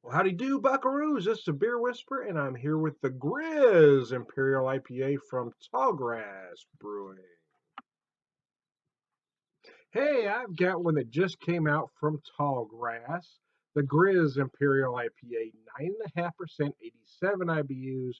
Well, howdy do, buckaroos. This is a Beer Whisperer, and I'm here with the Grizz Imperial IPA from Tallgrass Brewing. Hey, I've got one that just came out from Tallgrass. The Grizz Imperial IPA, 9.5%, 87 IBUs,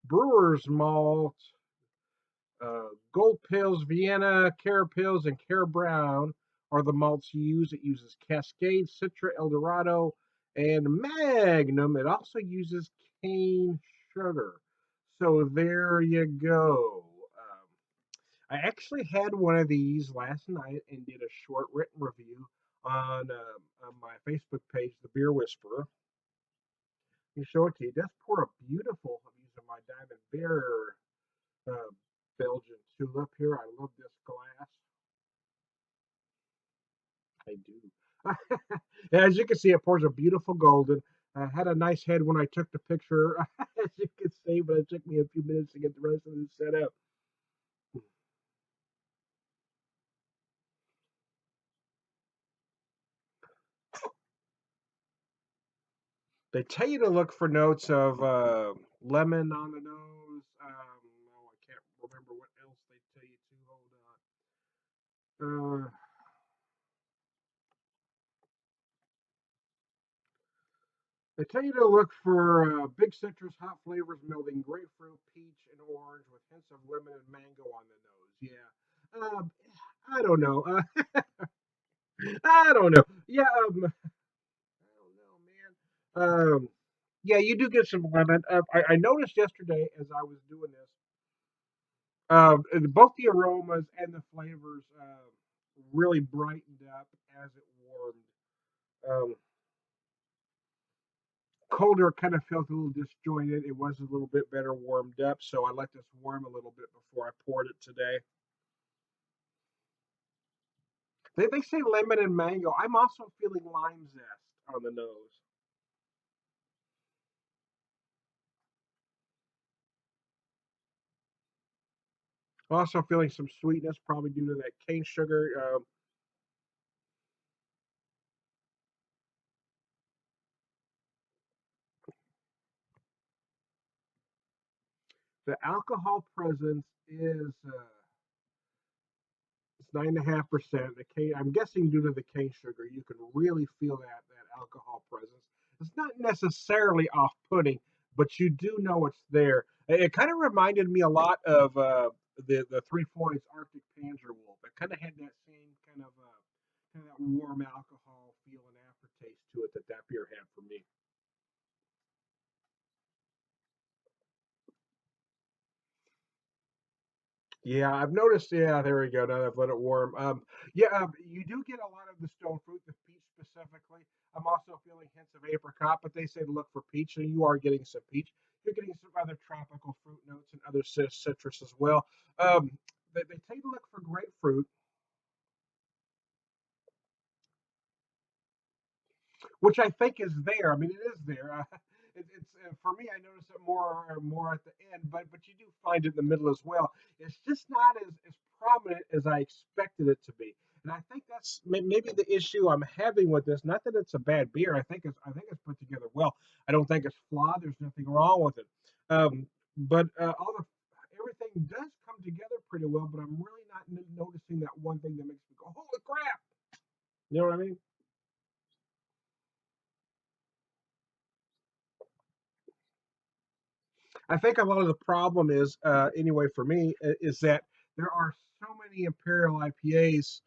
Brewer's Malt, Gold Pills, Vienna, Cara Pills, and Cara Brown are the malts you use. It uses Cascade, Citra, Eldorado, and Magnum. It also uses cane sugar. So there you go. I actually had one of these last night and did a short written review on my Facebook page, The Beer Whisperer. You show it to you. It does pour a beautiful. I'm using my Diamond Bear uh, Belgian tulip here. I love this glass. I do. As you can see, it pours a beautiful golden. I had a nice head when I took the picture, as you can see, but it took me a few minutes to get the rest of it set up. They tell you to look for notes of lemon on the nose. Oh, I can't remember what else they tell you to. Hold on. They tell you to look for big citrus, hot flavors melding grapefruit, peach, and orange with hints of lemon and mango on the nose. Yeah. I don't know. I don't know. Yeah. I don't know, man. Yeah, you do get some lemon. I noticed yesterday as I was doing this, both the aromas and the flavors really brightened up as it warmed. Um, Colder kind of felt a little disjointed. It was a little bit better warmed up, so I let this warm a little bit before I poured it today. They say lemon and mango. I'm also feeling lime zest on the nose. Also feeling some sweetness, probably due to that cane sugar. The alcohol presence is it's 9.5%. The cane, I'm guessing due to the cane sugar, you can really feel that alcohol presence. It's not necessarily off-putting, but you do know it's there. It kind of reminded me a lot of the Three Floyds Arctic Panzerwolf. It kind of had that same kind of that warm alcohol feel and aftertaste to it that beer had for me. Yeah, I've noticed. Yeah, there we go. Now that I've let it warm. Yeah, you do get a lot of the stone fruit, the peach specifically. I'm also feeling hints of apricot, but they say to look for peach, so you are getting some peach. You're getting some other tropical fruit notes and other citrus as well. Um, they tell you to look for grapefruit, which I think is there. I mean, it is there. It's for me. I notice it more at the end, but you do find it in the middle as well. It's just not as prominent as I expected it to be, and I think that's maybe the issue I'm having with this. Not that it's a bad beer. I think it's put together well. I don't think it's flawed. There's nothing wrong with it. But all the everything does come together pretty well. But I'm really not noticing that one thing that makes me go, "Holy crap!" You know what I mean? I think a lot of the problem is, anyway, for me, is that there are so many Imperial IPAs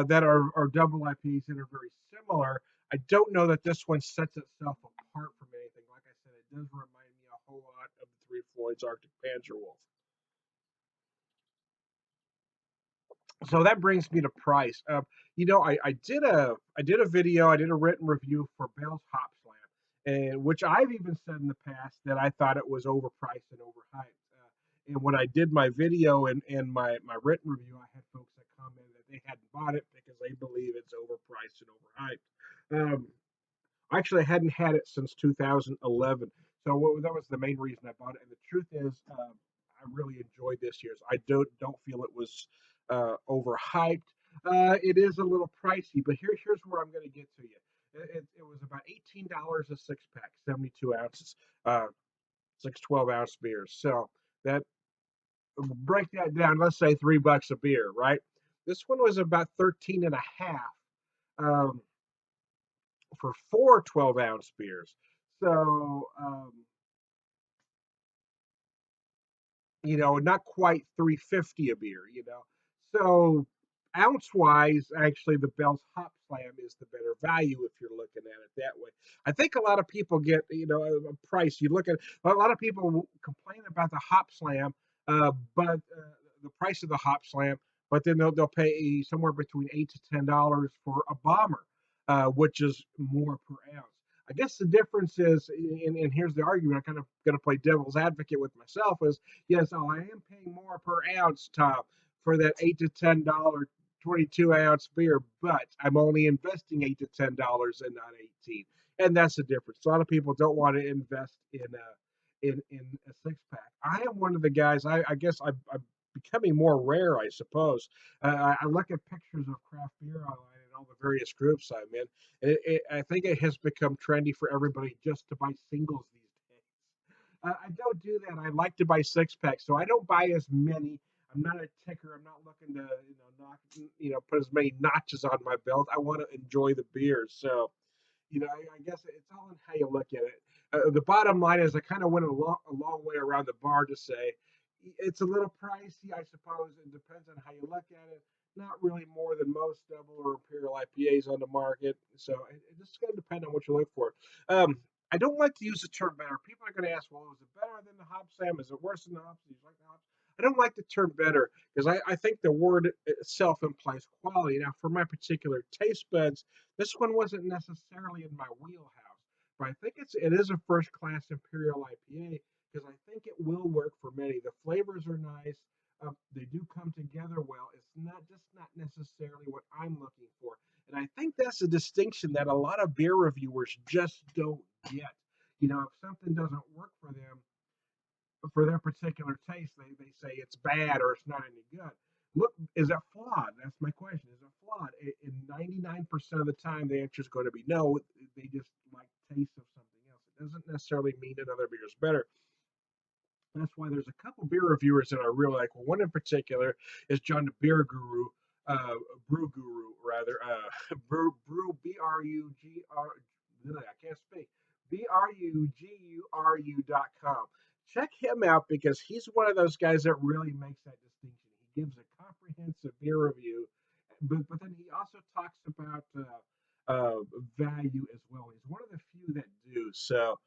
that are double IPAs that are very similar. I don't know that this one sets itself apart from anything. Like I said, it does remind me a whole lot of the Three Floyds Arctic Panzerwolf. So that brings me to price. I did a video, I did a written review for Bell's Hop Slam, and which I've even said in the past that I thought it was overpriced and overhyped. And when I did my video and my written review, I had folks that commented that they hadn't bought it because they believe it's overpriced and overhyped. Actually, I hadn't had it since 2011, so that was the main reason I bought it. And the truth is, I really enjoyed this year's. I don't feel it was overhyped. It is a little pricey, but here's where I'm going to get to you. It was about $18 a six pack, 72 ounces, uh, 6 12-ounce beers. So that break that down. Let's say $3 a beer, right? This one was about 13 and a half for 4 12-ounce beers. So not quite 350 a beer, So ounce wise, actually the Bell's Hop Slam is the better value if you're looking at it that way. I think a lot of people get, a price. You look at a lot of people complain about the Hop Slam, but the price of the Hop Slam, but then they'll pay somewhere between $8 to $10 for a bomber, which is more per ounce. I guess the difference is, and here's the argument. I'm kind of going to play devil's advocate with myself. Is yes, I am paying more per ounce, Tom, for that $8 to $10 22-ounce beer, but I'm only investing $8 to $10 and not 18, and that's the difference. A lot of people don't want to invest in a six pack. I am one of the guys. I guess I'm becoming more rare, I suppose. I look at pictures of craft beer online and all the various groups I'm in, and I think it has become trendy for everybody just to buy singles these days. I don't do that. I like to buy six packs, so I don't buy as many. I'm not a ticker. I'm not looking to put as many notches on my belt. I want to enjoy the beers. So I guess it's all in how you look at it. The bottom line is I kind of went a long way around the bar to say it's a little pricey, I suppose. It depends on how you look at it. Not really more than most double or imperial IPAs on the market. So it's just going to depend on what you look for. I don't like to use the term better. People are going to ask, well, is it better than the hop Sam? Is it worse than the hops? Do you like the hops? I don't like the term better because I think the word itself implies quality. Now, for my particular taste buds, this one wasn't necessarily in my wheelhouse, but I think it is a first class Imperial IPA because I think it will work for many. The flavors are nice. They do come together well. It's not necessarily what I'm looking for, and I think that's a distinction that a lot of beer reviewers just don't get. If something doesn't work for them, for their particular taste, they say it's bad or it's not any good. Look, is it flawed? That's my question. Is it flawed? In 99% of the time, the answer is going to be no. They just like taste of something else. It doesn't necessarily mean another beer is better. That's why there's a couple beer reviewers that I really like. Well, one in particular is John the Beer Guru, Brew Guru rather, Brew BRUGR. I can't speak. BRUGURU.com. Check him out because he's one of those guys that really makes that distinction. He gives a comprehensive beer review, but then he also talks about value as well. He's one of the few that do. So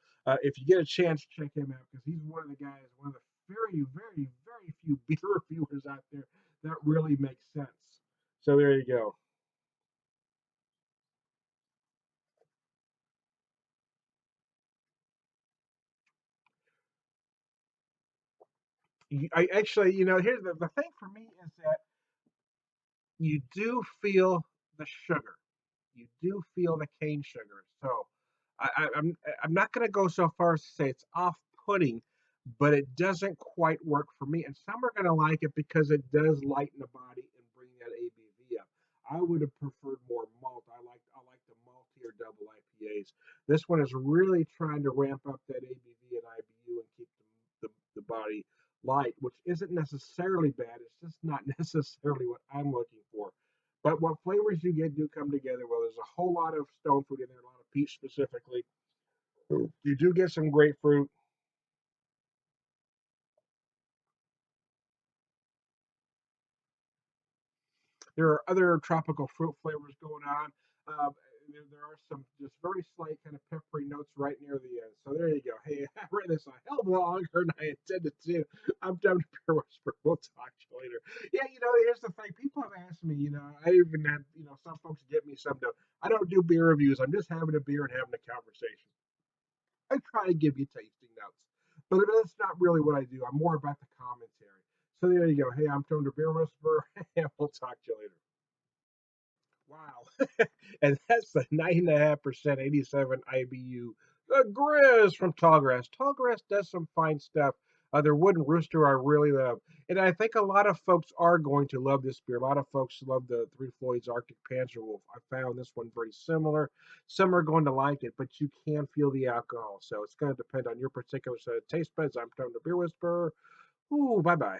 if you get a chance, check him out because he's one of the guys, one of the very, very, very few beer reviewers out there that really makes sense. So there you go. I actually, here's the thing for me is that you do feel the sugar. You do feel the cane sugar. So I'm not going to go so far as to say it's off-putting, but it doesn't quite work for me. And some are going to like it because it does lighten the body and bring that ABV up. I would have preferred more malt. I like the maltier double IPAs. This one is really trying to ramp up that ABV and IBU and keep the body light, which isn't necessarily bad. It's just not necessarily what I'm looking for. But what flavors you get do come together. Well, there's a whole lot of stone fruit in there, a lot of peach specifically. You do get some grapefruit. There are other tropical fruit flavors going on. There are some just very slight kind of peppery notes right near the end. So there you go. Hey, I read this a hell of a longer than I intended to. I'm done with Beer Whisper. We'll talk to you later. Yeah, here's the thing. People have asked me, I even had, some folks get me some. I don't do beer reviews. I'm just having a beer and having a conversation. I try to give you tasting notes, but that's not really what I do. I'm more about the commentary. So there you go. Hey, I'm Tony the Beer Whisperer, and we'll talk to you later. Wow. And that's the 9.5%, 87 IBU. The Grizz from Tallgrass. Tallgrass does some fine stuff. Their Wooden Rooster I really love. And I think a lot of folks are going to love this beer. A lot of folks love the Three Floyds Arctic Panzer Wolf. I found this one very similar. Some are going to like it, but you can feel the alcohol. So it's going to depend on your particular set of taste buds. I'm Tone the Beer Whisperer. Ooh, bye bye.